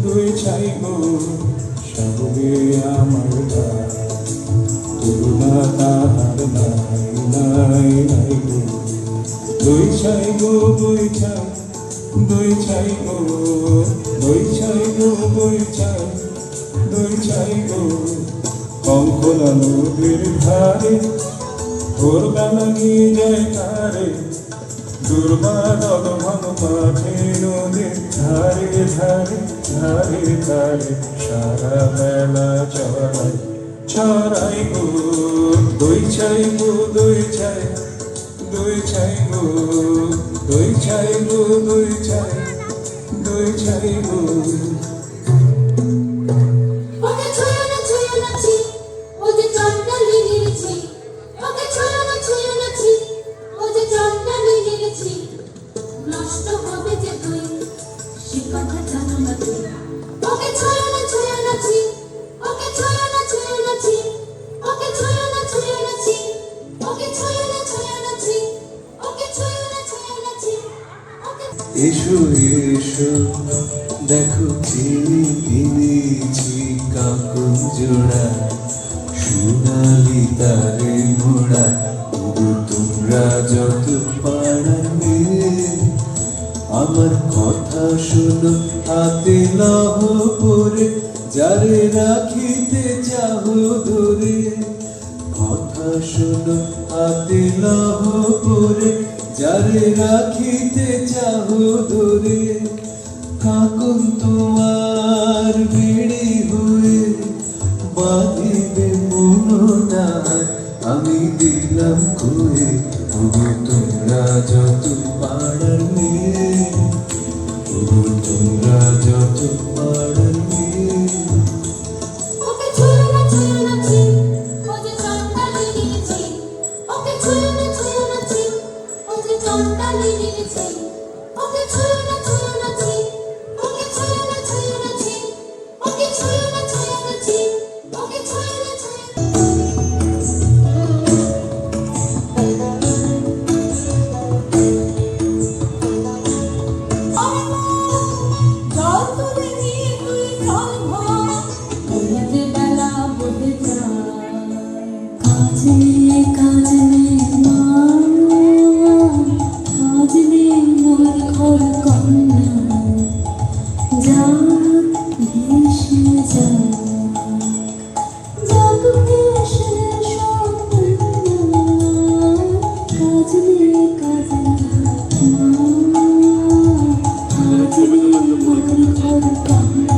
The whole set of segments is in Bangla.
দুই ছাই গো সবে আমার গান তুলনা তাহার নাই নাই নাই গো দুই ছাই গো দুই ছাই দুই ছাই গো দুই ছাই গো দুই ছাই দুই ছাই গো কঙ্কনা নদীর ধারে ভোরবেলা নিয়ে যায় তারে দুর্বাদল ভাঙ মাঠে নদীর ধারে ধারে ধারে ধারে সারা বেলা চড়াই ছড়াই গো দুই ছাই গো দুই ছাই দুই ছাই গো দুই ছাই গো দুই ছাই দুই ছাই গো ওকে ছুঁয়ো না ছি ও যে চন্ডালিনীর ছি ওকে ছুঁয়ো না ছি ও যে চন্ডালিনীর ছি নষ্ট হবে যে তুই সে কথা জানো না তুই ওকে ছুঁয়ো না ছি ওকে ছুঁয়ো না ছি ওকে ছুঁয়ো না ছি ওকে ছুঁয়ো না ছি ওকে ছুঁয়ো না ছি ওকে এসো এসো দেখো চিনিছি কাকুন জোড়া সোনালি তারে মোড়া তোমরা যত পারবে আমার কথা শোনো হাতে লহ পরে যারে রাখিতে চাহ ধরে কথা শোনো হাতে লহ পরে যারে রাখিতে চাহ ধরে কাকুন তোমার বিড়ি হয়ে বাঁধিবে মনোনায় আমি দিলাম কয়ে ওগো তোমরা যত পাড়ার মেয়ে ওগো তোমরা যত পাড়ার মেয়ে ওকে ছুঁয়ো না ছি ও যে চন্ডালিনীর ছি ওকে ছুঁয়ো না ছি ও যে চন্ডালিনীর ছি ওকে ছুঁয়ো না ছি ওকে ছুঁয়ো না ছি ওকে ছুঁয়ো না ছি ওকে ছুঁয়ো না জল তুলে নিয়ে তুই জল ভর বলতে বেলা বদলে যায় কাজে কাজে মা কাজে মোর ঘর কন্যা যাক ভেসে যায় যাক ভেসে কাজে কাজে মা কাজে মোর ঘর কন্যা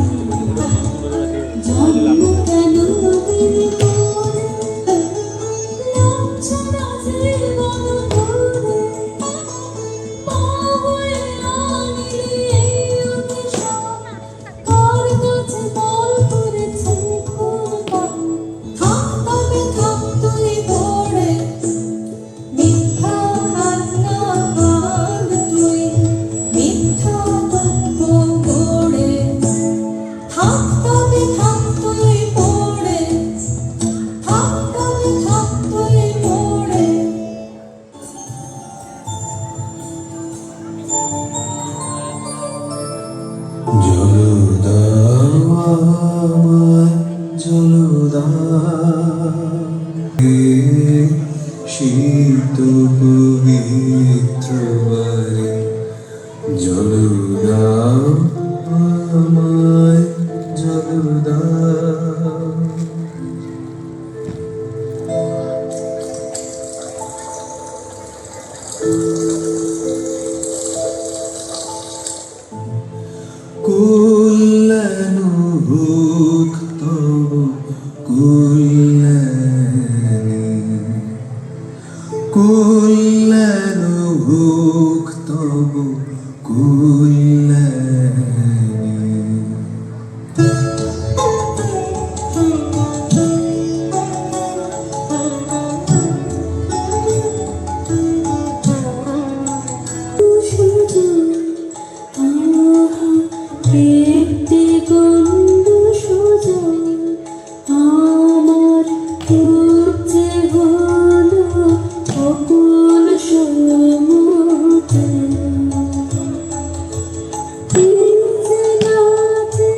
জন্ম কেন দিলি করে লজ্জা রাজে বন করে মা হয়ে আনিলি এই অভিশাপ কার কাছে বল করেছে কোন থাক তবে থাক তুই পড়ে মিথ্যা হাত না কান তুই মিথ্যা তথ্য গড়ে থাক তবে থাক তুই পড়ে থাক তবে থাক তুই পড়ে শীত পবিত্র বারে জলদা আমায় জলদা কুল্লানুভুক্ত কুল্লানুভুক্ত কুল্লানি একটি গন্ধ সোজা আমার খুঁজে হলো অকুল সমুদ্র নাচে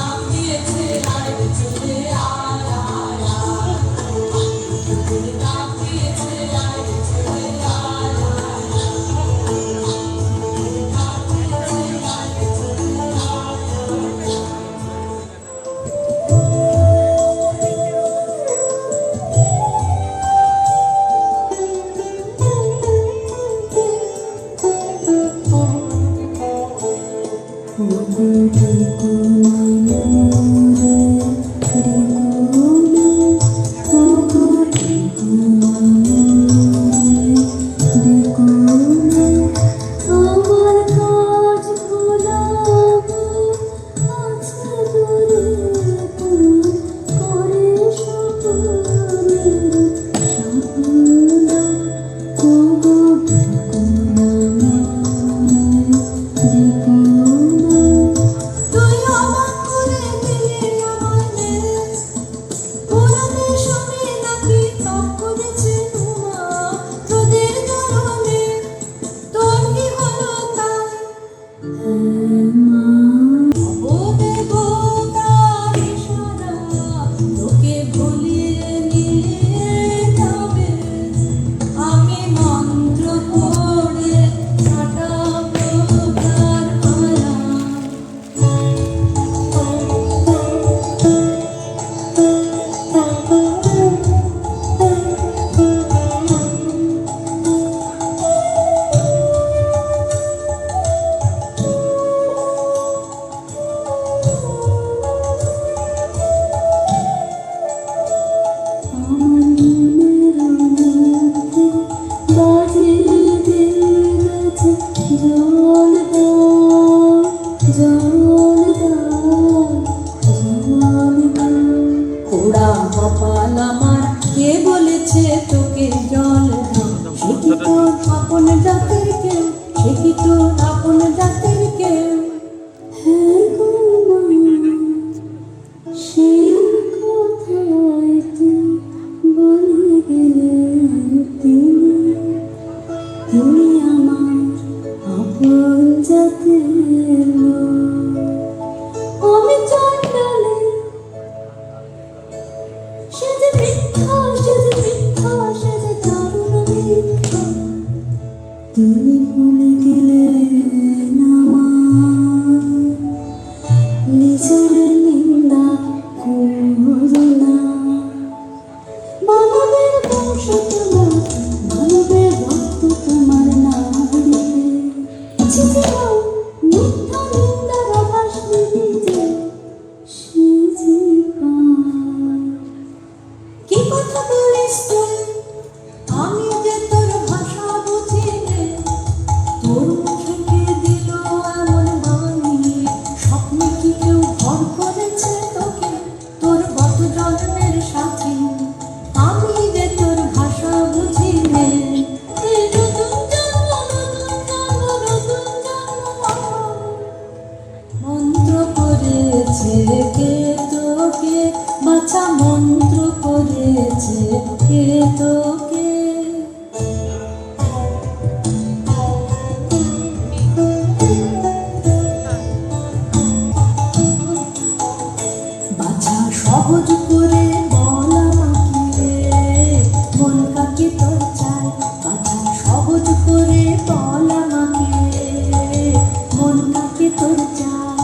ডাকিয়েছে আয় চলে আয় আয় আয় ডাকিয়েছে আয় চলে আয় আয় ডাকিয়েছে আয় চলে আমার কাজ ভোলাবো আছে দূরে করে স্বপ্নের স্বপ্ন ওগো তুই অবাক করে দিলি আমাকে পুরাণের সঙ্গে নাকি তপ করেছে উমা তোদের কারণে তোর কি হলো তাই ও দেবতার ইশারা তোকে ভুলিয়ে নিয়ে যাবে আমি মন্ত্র পড়ে কাটাবো তার মায়া পোড়া কপাল আমার কে বলেছে তোকে জল দাও সে কি তোর আপন জাতের কেউ সে কি তোর আপন জাতের কেউ হ্যাঁ গো মা, সেই কথাই তুই বলে গেলে তুমি আমার আপন জাতের লোক। আমি চন্ডালে সে যে মিথ্যা সে যে মিথ্যা সে যে দারুণ মিথ্যা তুমি ভুলে গেলে না মা নিজের নিন্দা করো না মানবের বংশ তোমার মানবের রক্ত তোমার না মিথ্যা নিন্দার আভাস নিজে সে যে পায় কি কথা বলিস তুই আমি যে তোর ভাষা বুঝি নে তোর মুখে কে দিল এমন বাণী স্বপ্নে কি কেউ ভর করেছে তোকে তোর গত জন্মের সাথী আমি যে তোর ভাষা বুঝি নে এই নতুন জন্ম মন্ত্র করেছে কে তোকে বাছা মন্ত্র করেছে কে তোকে বাছা সহজ করে বল আমাকে মন কাকে তোর চাই বাছা সহজ করে বল আমাকে মন কাকে তোর চাই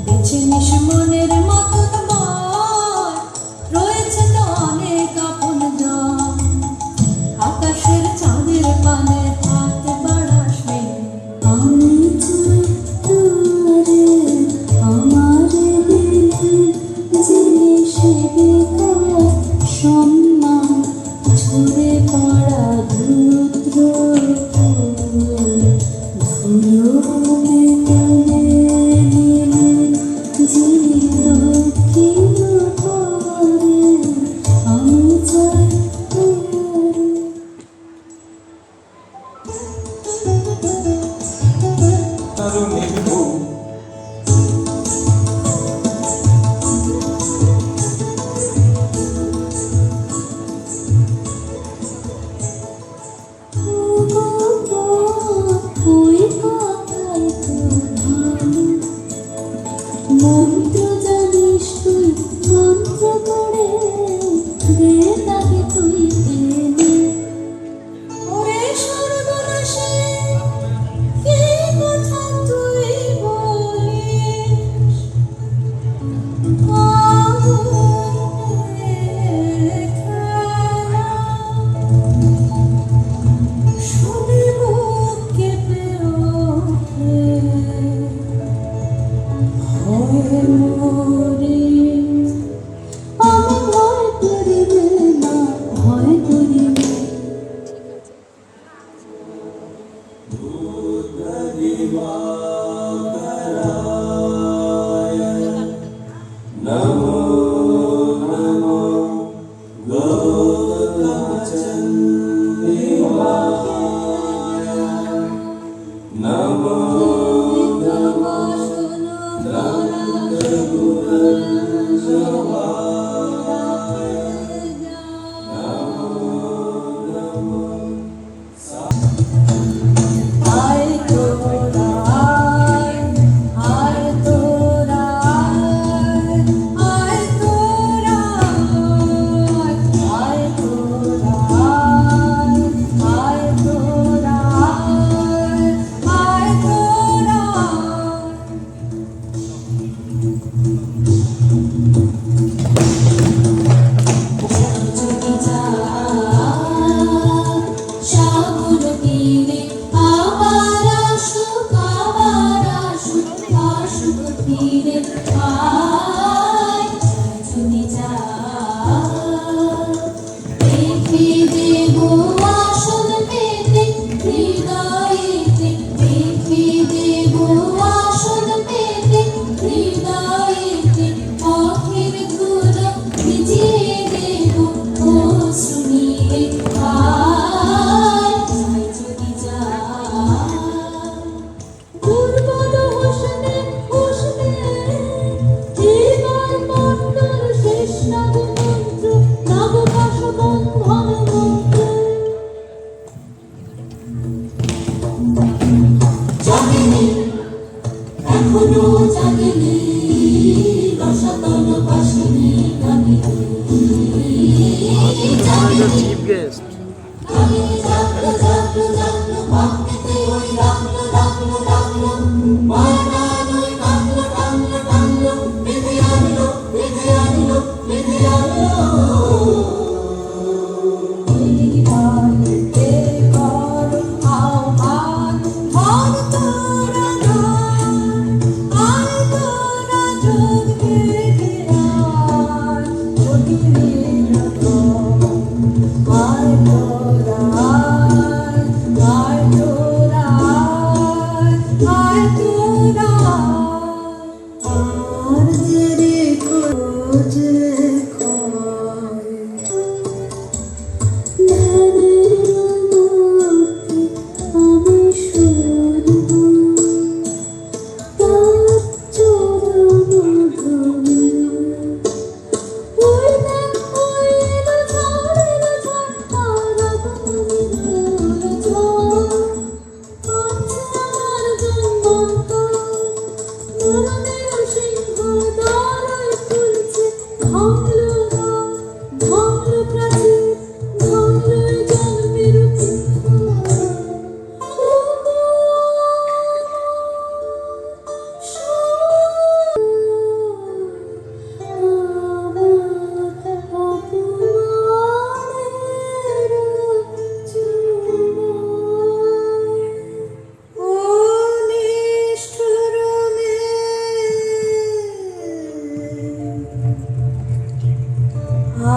বেছে নিস মনের মতন মন রয়েছে তো অনেক আপন জন আকাশের চাঁদের পানে হাত বাড়াস নে আমি চাই তোরে আমার দিলে যে সে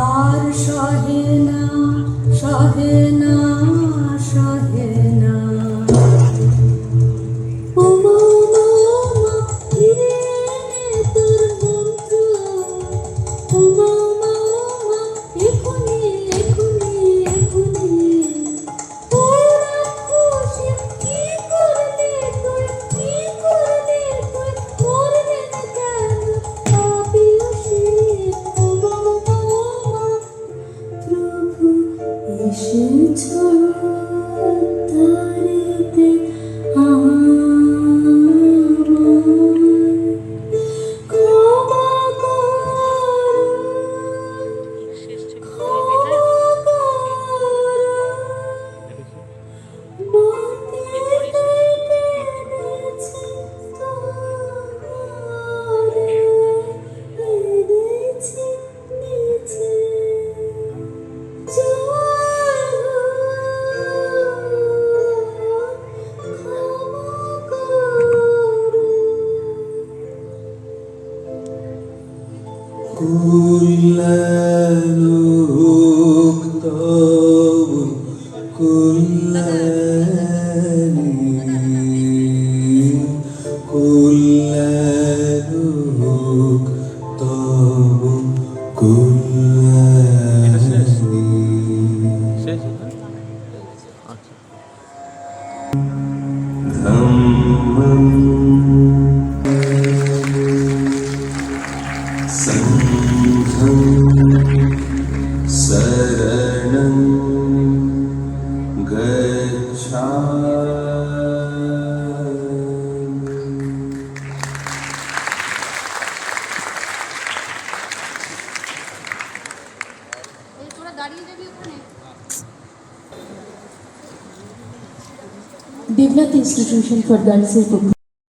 আর সহে না সহে না সহে না ও মা ফিরে এনে তোর মন্ত্র ও মা এখুনি এখুনি এখুনি ও রাক্ষসী কি করলে তুই কি করলে তুই মরবে না কেন পাপিয়সী ও মা প্রভু এসেছ তারিতে ক্ষমা কুল্লানুক তব কুল্লানি কুল্লানুক তব কুল্লানি ধম্মং संघं शरणं गच्छामि। দেবনাথ ইনস্টিটিউশন ফর গার্লসের পক্ষ